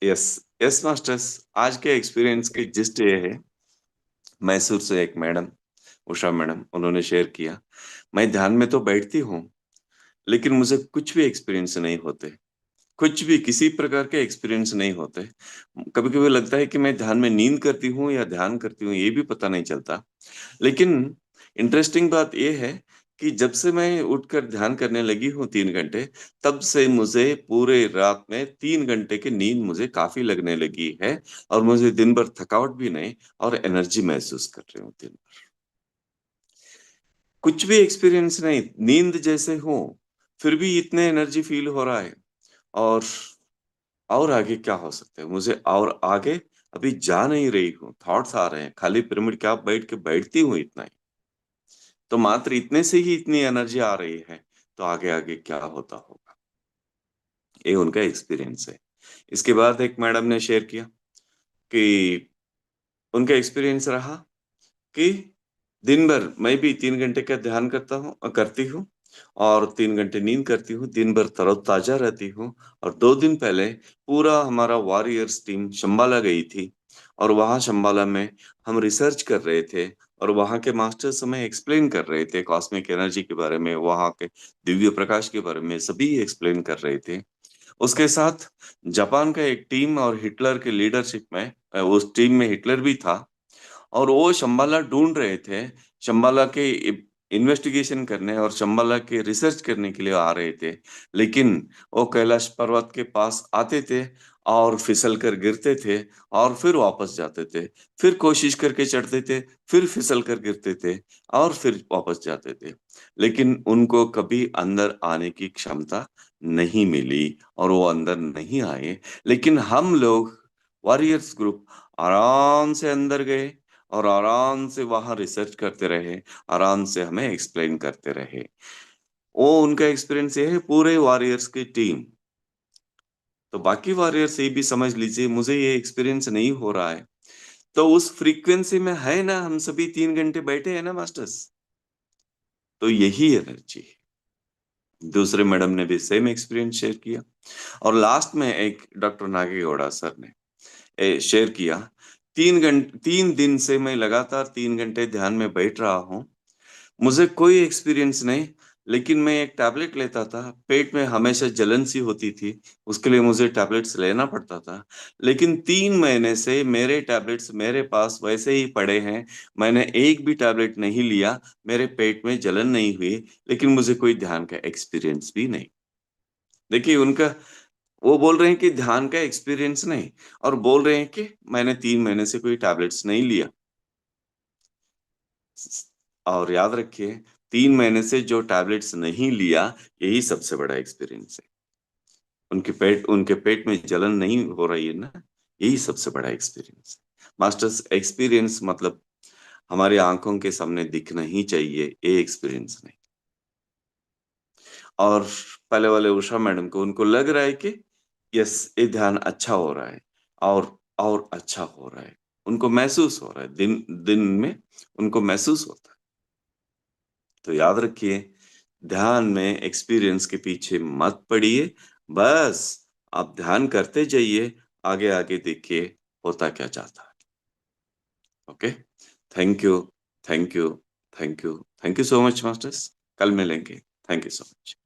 Yes, yes masters. आज के experience की जिस्ट ये है, मैसूर से एक मैडम, उषा मैडम, उन्होंने शेयर किया। मैं ध्यान में तो बैठती हूँ, लेकिन मुझे कुछ भी एक्सपीरियंस नहीं होते। कुछ भी किसी प्रकार के एक्सपीरियंस नहीं होते। कभी कभी लगता है कि मैं ध्यान में नींद करती हूँ या ध्यान करती हूँ, ये भी पता नहीं चलता। लेकिन इंटरेस्टिंग बात यह है कि जब से मैं उठकर ध्यान करने लगी हूँ 3 घंटे, तब से मुझे पूरे रात में 3 घंटे की नींद मुझे काफी लगने लगी है। और मुझे दिन भर थकावट भी नहीं, और एनर्जी महसूस कर रही हूँ दिन भर। कुछ भी एक्सपीरियंस नहीं, नींद जैसे हो, फिर भी इतने एनर्जी फील हो रहा है। और और आगे क्या हो सकता है मुझे, और आगे अभी जा नहीं रही हूँ, थॉट्स आ रहे हैं, खाली पिरामिड क्या बैठ के बैठती हूँ इतना ही। तो मात्र इतने से ही इतनी एनर्जी आ रही है, तो आगे आगे क्या होता होगा। ये उनका एक्सपीरियंस है। इसके बाद एक मैडम ने शेयर किया कि उनका एक्सपीरियंस रहा कि दिन भर मैं भी 3 घंटे का ध्यान करती हूँ, और 3 घंटे नींद करती हूँ, दिन भर तरोताजा रहती हूँ। और 2 दिन पहले पूरा हमारा वॉरियर्स टीम शंबाला गई थी, और वहां शंबाला में हम रिसर्च कर रहे थे, और वहां के मास्टर्स हमें एक्सप्लेन कर रहे थे कॉस्मिक एनर्जी के बारे में, वहां के दिव्य प्रकाश के बारे में, सभी एक्सप्लेन कर रहे थे। उसके साथ जापान का एक टीम और हिटलर के लीडरशिप में, उस टीम में हिटलर भी था, और वो शंबाला ढूंढ रहे थे। शंबाला के इन्वेस्टिगेशन करने और शंबाला के रिसर्च करने के लिए आ रहे थे। लेकिन वो कैलाश पर्वत के पास आते थे, और फिसल कर गिरते थे, और फिर वापस जाते थे। फिर कोशिश करके चढ़ते थे, फिर फिसल कर गिरते थे, और फिर वापस जाते थे। लेकिन उनको कभी अंदर आने की क्षमता नहीं मिली, और वो अंदर नहीं आए। लेकिन हम लोग, वॉरियर्स ग्रुप, आराम से अंदर गए, और आराम से वहां रिसर्च करते रहे, आराम से हमें एक्सप्लेन करते रहे। वो उनका एक्सपीरियंस ये है, पूरे वॉरियर्स की टीम। तो बाकी वॉरियर्स ये भी समझ लीजिए, मुझे ये एक्सपीरियंस नहीं हो रहा है। तो उस फ्रीक्वेंसी में है ना, हम सभी 3 घंटे बैठे हैं ना मास्टर्स। तो यही एनर्जी है। दूसरे मैडम ने भी सेम एक्सपीरियंस शेयर किया। और लास्ट में एक डॉक्टर नागेगौड़ा सर ने शेयर किया। 3 दिन से मैं लगातार 3 घंटे ध्यान में बैठ रहा हूँ। मुझे कोई एक्सपीरियंस नहीं, लेकिन मैं एक टैबलेट लेता था, पेट में हमेशा जलन सी होती थी, उसके लिए मुझे टैबलेट्स लेना पड़ता था। लेकिन 3 महीने से मेरे टैबलेट्स मेरे पास वैसे ही पड़े हैं। मैंने एक भी टैबलेट नहीं लिया, मेरे पेट में जलन नहीं हुई, लेकिन मुझे कोई ध्यान का एक्सपीरियंस भी नहीं। देखिए उनका, वो बोल रहे हैं कि ध्यान का एक्सपीरियंस नहीं, और बोल रहे हैं कि मैंने 3 महीने से कोई टैबलेट्स नहीं लिया। और याद रखिए, 3 महीने से जो टैबलेट्स नहीं लिया, यही सबसे बड़ा एक्सपीरियंस है। उनके पेट में जलन नहीं हो रही है ना, यही सबसे बड़ा एक्सपीरियंस है मास्टर्स। एक्सपीरियंस मतलब हमारी आंखों के सामने दिखना ही चाहिए, ये एक्सपीरियंस नहीं। और पहले वाले उषा मैडम को, उनको लग रहा है कि यस, ये ध्यान अच्छा हो रहा है, और अच्छा हो रहा है। उनको महसूस हो रहा है, दिन दिन में उनको महसूस होता है। तो याद रखिए, ध्यान में एक्सपीरियंस के पीछे मत पड़िए। बस आप ध्यान करते जाइए, आगे आगे देखिए होता क्या चाहता है। Okay. Thank you, thank you, thank you, thank you so much masters. कल मिलेंगे। Thank you so much.